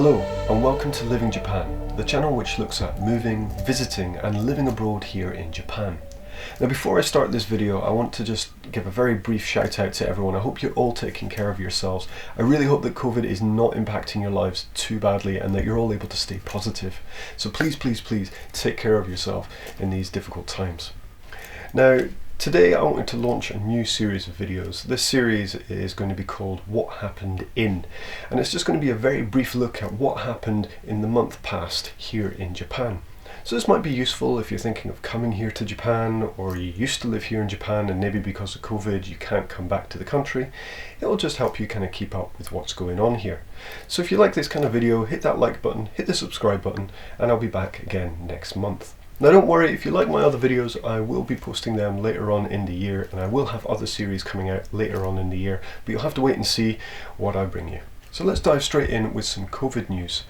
Hello and welcome to Living Japan, the channel which looks at moving, visiting and living abroad here in Japan. Now before I start this video, I want to just give a very brief shout out to everyone. I hope you're all taking care of yourselves. I really hope that COVID is not impacting your lives too badly and that you're all able to stay positive. So please take care of yourself in these difficult times. Now today I wanted to launch a new series of videos. This series is going to be called What Happened In, and it's just going to be a very brief look at what happened in the month past here in Japan. So this might be useful if you're thinking of coming here to Japan, or you used to live here in Japan and maybe because of COVID you can't come back to the country. It will just help you kind of keep up with what's going on here. So if you like this kind of video, hit that like button, hit the subscribe button, and I'll be back again next month. Now don't worry, if you like my other videos, I will be posting them later on in the year, and I will have other series coming out later on in the year, but you'll have to wait and see what I bring you. So let's dive straight in with some COVID news.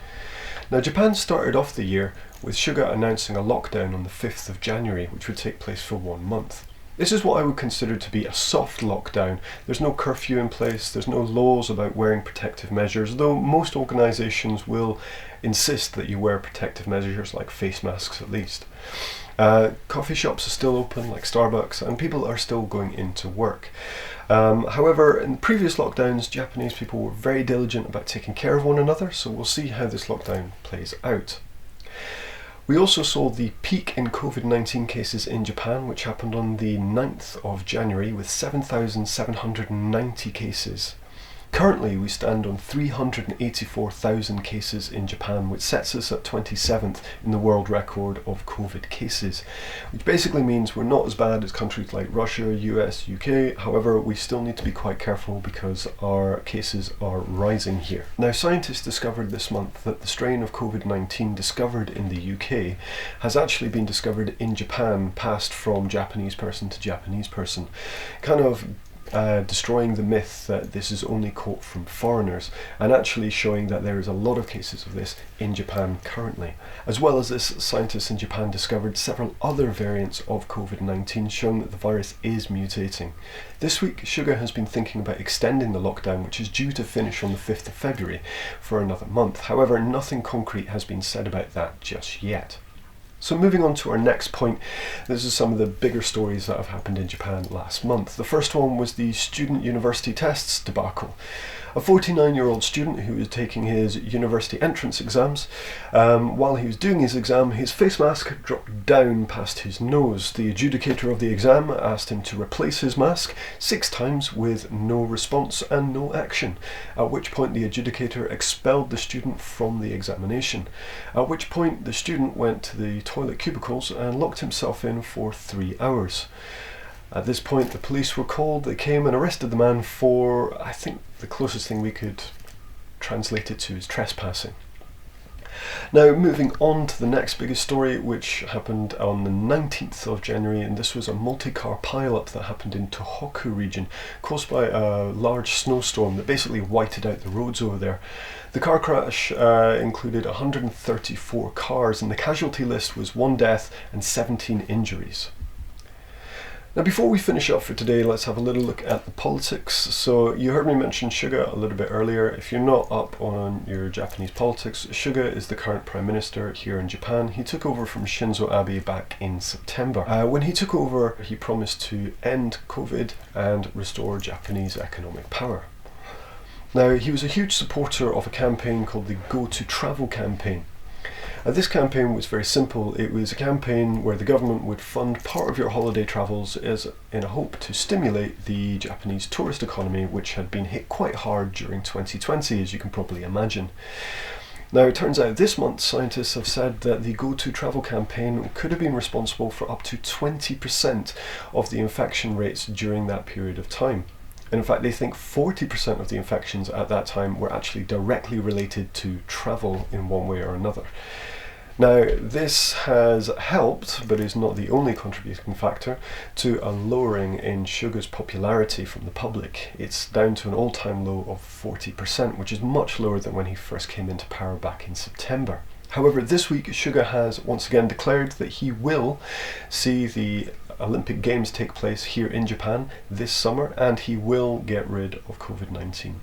Now Japan started off the year with Suga announcing a lockdown on the 5th of January, which would take place for 1 month. This is what I would consider to be a soft lockdown. There's no curfew in place, there's no laws about wearing protective measures, though most organisations will insist that you wear protective measures like face masks at least. Coffee shops are still open like Starbucks and people are still going into work. However, in previous lockdowns, Japanese people were very diligent about taking care of one another, so we'll see how this lockdown plays out. We also saw the peak in COVID-19 cases in Japan, which happened on the 9th of January with 7,790 cases. Currently we stand on 384,000 cases in Japan, which sets us at 27th in the world record of COVID cases, which basically means we're not as bad as countries like Russia, US, UK. However, we still need to be quite careful because our cases are rising here. Now scientists discovered this month that the strain of COVID-19 discovered in the UK has actually been discovered in Japan, passed from Japanese person to Japanese person, kind of destroying the myth that this is only caught from foreigners, and actually showing that there is a lot of cases of this in Japan currently. As well as this, scientists in Japan discovered several other variants of COVID-19, showing that the virus is mutating. This week, Suga has been thinking about extending the lockdown, which is due to finish on the 5th of February, for another month. However, nothing concrete has been said about that just yet. So moving on to our next point, this is some of the bigger stories that have happened in Japan last month. The first one was the student university tests debacle. A 49-year-old student who was taking his university entrance exams, while he was doing his exam, his face mask dropped down past his nose. The adjudicator of the exam asked him to replace his mask 6 times with no response and no action, at which point the adjudicator expelled the student from the examination, at which point the student went to the toilet cubicles and locked himself in for 3 hours. At this point the police were called. They came and arrested the man for, I think the closest thing we could translate it to is trespassing. Now moving on to the next biggest story, which happened on the 19th of January, and this was a multi-car pile-up that happened in Tohoku region, caused by a large snowstorm that basically whited out the roads over there. The car crash included 134 cars, and the casualty list was 1 death and 17 injuries. Now before we finish up for today, let's have a little look at the politics. So you heard me mention Suga a little bit earlier. If you're not up on your Japanese politics, Suga is the current Prime Minister here in Japan. He took over from Shinzo Abe back in September. When he took over, he promised to end COVID and restore Japanese economic power. Now he was a huge supporter of a campaign called the Goto travel campaign. This campaign was very simple. It was a campaign where the government would fund part of your holiday travels as in a hope to stimulate the Japanese tourist economy, which had been hit quite hard during 2020, as you can probably imagine. Now it turns out this month scientists have said that the Goto travel campaign could have been responsible for up to 20% of the infection rates during that period of time. And in fact, they think 40% of the infections at that time were actually directly related to travel in one way or another. Now, this has helped, but is not the only contributing factor, to a lowering in Suga's popularity from the public. It's down to an all-time low of 40%, which is much lower than when he first came into power back in September. However, this week, Suga has once again declared that he will see the Olympic Games take place here in Japan this summer, and he will get rid of COVID-19.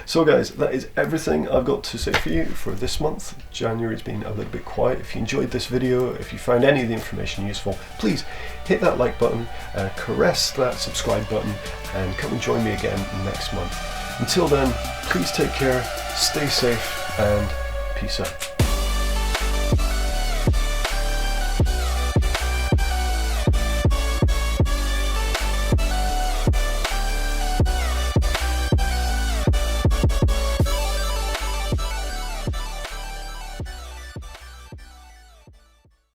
So guys, that is everything I've got to say for you for this month. January's been a little bit quiet. If you enjoyed this video, if you found any of the information useful, please hit that like button, caress that subscribe button, and come and join me again next month. Until then, please take care, stay safe, and peace out.